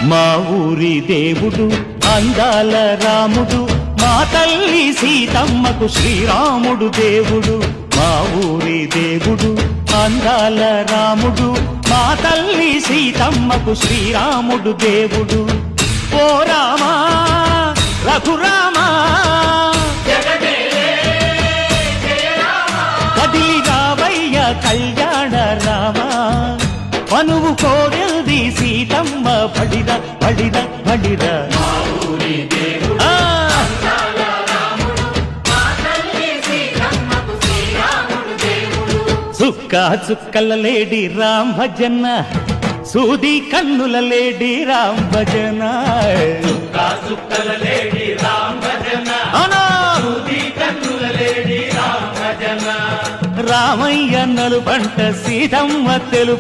మా ఊరి దేవుడు అందాల రాముడు, మా తల్లి సీతమ్మకు శ్రీరాముడు దేవుడు. మా ఊరి దేవుడు అందాల రాముడు, మా తల్లి సీతమ్మకు శ్రీరాముడు దేవుడు. ఓ రామా రఘురామా కదిలి రావయ్య కళ్యాణ రామా, మనువు కోరెల్ది సీతమ్మ బడిద బడిద బడిద. చుక్క చుక్కల లేడి రామ్ భజన, సూది కన్నుల లేడి రామ్ భజన. రామయ్య నలు పంట సీతమ్మ తెలుపు